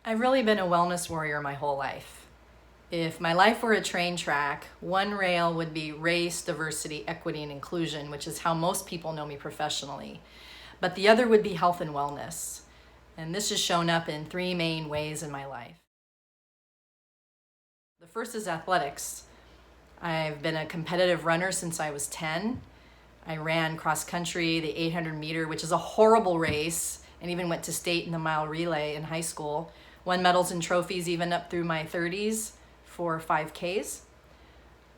I've really been a wellness warrior my whole life. If my life were a train track, one rail would be race, diversity, equity, and inclusion, which is how most people know me professionally. But the other would be health and wellness. And this has shown up in three main ways in my life. The first is athletics. I've been a competitive runner since I was 10. I ran cross country, the 800 meter, which is a horrible race, and even went to state in the mile relay in high school. Won medals and trophies even up through my 30s for 5Ks.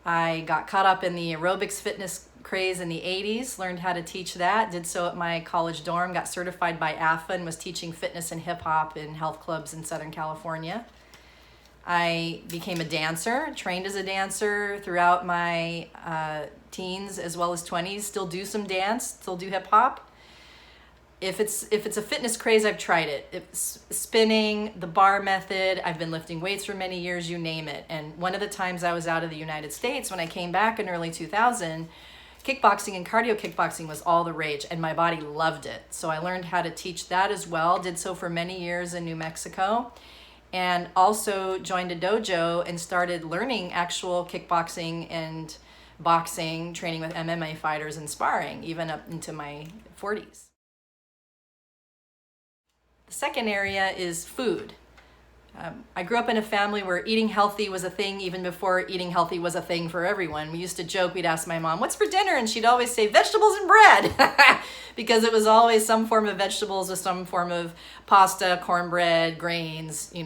I got caught up in the aerobics fitness craze in the 80s, learned how to teach that, did so at my college dorm, got certified by AFA, and was teaching fitness and hip hop in health clubs in Southern California. I became a dancer, trained as a dancer throughout my teens as well as 20s, still do some dance, still do hip hop. If it's a fitness craze, I've tried it. It's spinning, the bar method. I've been lifting weights for many years, you name it. And one of the times I was out of the United States, when I came back in early 2000, kickboxing and cardio kickboxing was all the rage, and my body loved it. So I learned how to teach that as well, did so for many years in New Mexico, and also joined a dojo and started learning actual kickboxing and boxing, training with MMA fighters and sparring, even up into my 40s. The second area is food. I grew up in a family where eating healthy was a thing even before eating healthy was a thing for everyone. We used to joke, we'd ask my mom, "What's for dinner?" And she'd always say, "Vegetables and bread," because it was always some form of vegetables or some form of pasta, cornbread, grains, you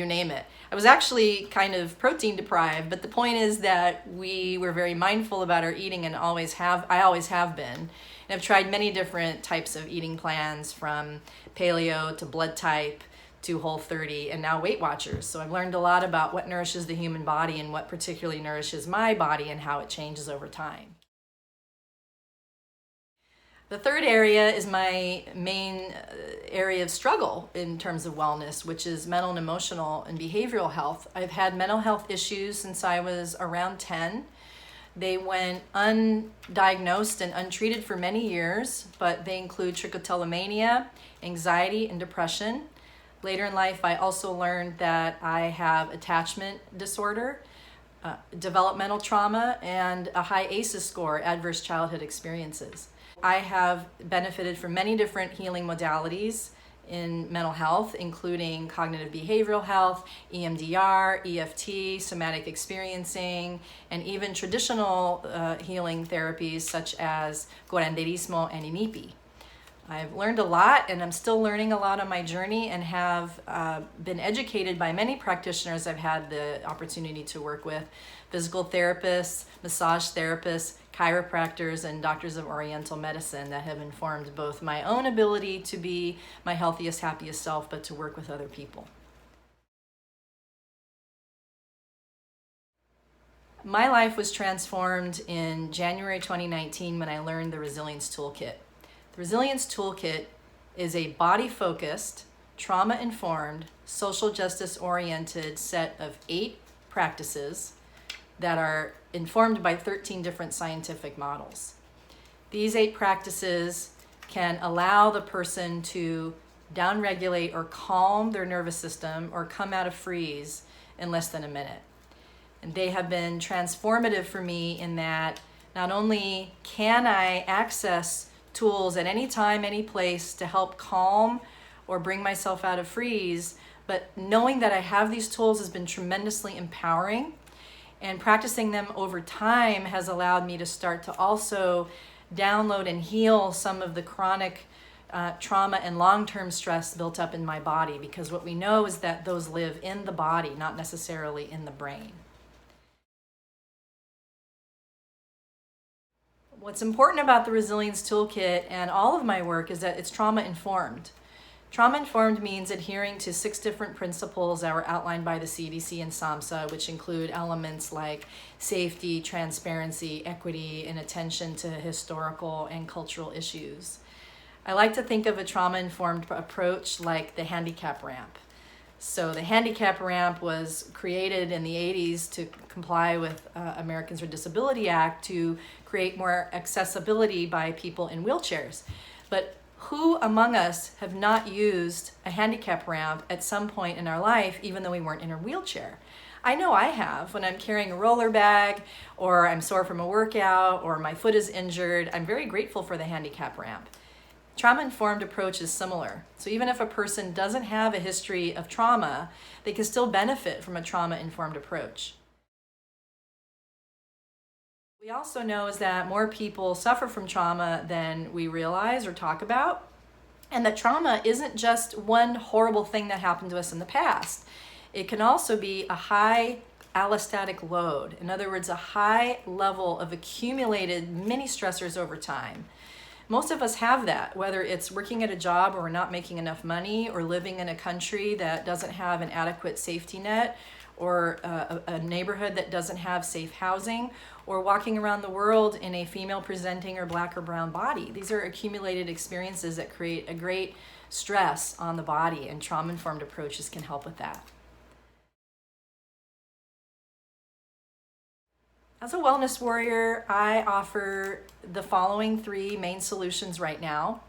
name it. I was actually kind of protein deprived, but the point is that we were very mindful about our eating and I always have been. And I've tried many different types of eating plans, from paleo to blood type to Whole30, and now Weight Watchers. So I've learned a lot about what nourishes the human body and what particularly nourishes my body and how it changes over time. The third area is my main area of struggle in terms of wellness, which is mental and emotional and behavioral health. I've had mental health issues since I was around 10. They went undiagnosed and untreated for many years, but they include trichotillomania, anxiety, and depression. Later in life, I also learned that I have attachment disorder, developmental trauma, and a high ACEs score, adverse childhood experiences. I have benefited from many different healing modalities in mental health, including cognitive behavioral health, EMDR, EFT, somatic experiencing, and even traditional healing therapies such as curanderismo and inipi. I've learned a lot, and I'm still learning a lot on my journey, and have been educated by many practitioners I've had the opportunity to work with: physical therapists, massage therapists, chiropractors, and doctors of Oriental medicine that have informed both my own ability to be my healthiest, happiest self, but to work with other people. My life was transformed in January 2019 when I learned the Resilience Toolkit. The Resilience Toolkit is a body-focused, trauma-informed, social justice-oriented set of 8 practices that are informed by 13 different scientific models. These 8 practices can allow the person to downregulate or calm their nervous system or come out of freeze in less than a minute. And they have been transformative for me in that not only can I access tools at any time, any place to help calm or bring myself out of freeze, but knowing that I have these tools has been tremendously empowering, and practicing them over time has allowed me to start to also download and heal some of the chronic trauma and long-term stress built up in my body, because what we know is that those live in the body, not necessarily in the brain. What's important about the Resilience Toolkit and all of my work is that it's trauma-informed. Trauma-informed means adhering to 6 different principles that were outlined by the CDC and SAMHSA, which include elements like safety, transparency, equity, and attention to historical and cultural issues. I like to think of a trauma-informed approach like the handicap ramp. So the handicap ramp was created in the 80s to comply with Americans with Disability Act to create more accessibility by people in wheelchairs. But Who among us have not used a handicap ramp at some point in our life, even though we weren't in a wheelchair? I know I have. When I'm carrying a roller bag, or I'm sore from a workout, or my foot is injured, I'm very grateful for the handicap ramp. Trauma-informed approach is similar. So even if a person doesn't have a history of trauma, they can still benefit from a trauma-informed approach. We also know is that more people suffer from trauma than we realize or talk about, and that trauma isn't just one horrible thing that happened to us in the past. It can also be a high allostatic load. In other words, a high level of accumulated mini stressors over time. Most of us have that, whether it's working at a job where we're not making enough money, or living in a country that doesn't have an adequate safety net, or a neighborhood that doesn't have safe housing, or walking around the world in a female presenting or black or brown body. These are accumulated experiences that create a great stress on the body, and trauma-informed approaches can help with that. As a wellness warrior, I offer the following 3 main solutions right now.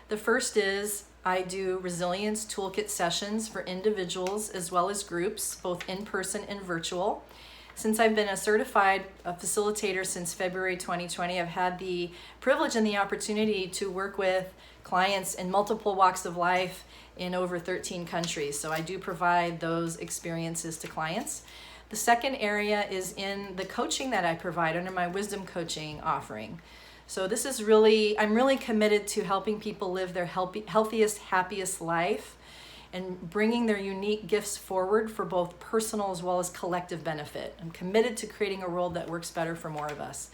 The first is I do Resilience Toolkit sessions for individuals as well as groups, both in person and virtual. Since I've been a certified facilitator since February 2020, I've had the privilege and the opportunity to work with clients in multiple walks of life in over 13 countries. So I do provide those experiences to clients. The second area is in the coaching that I provide under my wisdom coaching offering. So this is I'm really committed to helping people live their healthiest, happiest life, and bringing their unique gifts forward for both personal as well as collective benefit. I'm committed to creating a world that works better for more of us.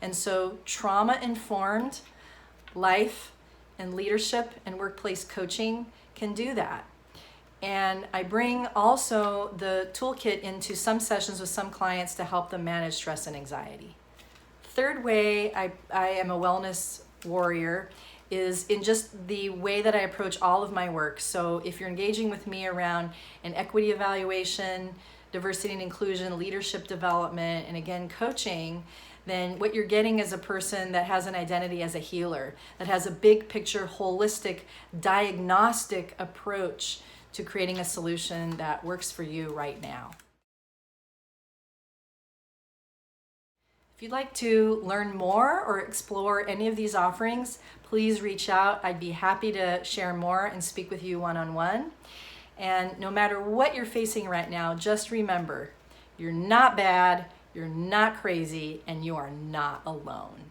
And so trauma-informed life and leadership and workplace coaching can do that. And I bring also the toolkit into some sessions with some clients to help them manage stress and anxiety. Third way I am a wellness warrior is in just the way that I approach all of my work. So if you're engaging with me around an equity evaluation, diversity and inclusion, leadership development, and again, coaching, then what you're getting is a person that has an identity as a healer, that has a big picture, holistic, diagnostic approach to creating a solution that works for you right now. If you'd like to learn more or explore any of these offerings, please reach out. I'd be happy to share more and speak with you one-on-one. And no matter what you're facing right now, just remember, you're not bad, you're not crazy, and you are not alone.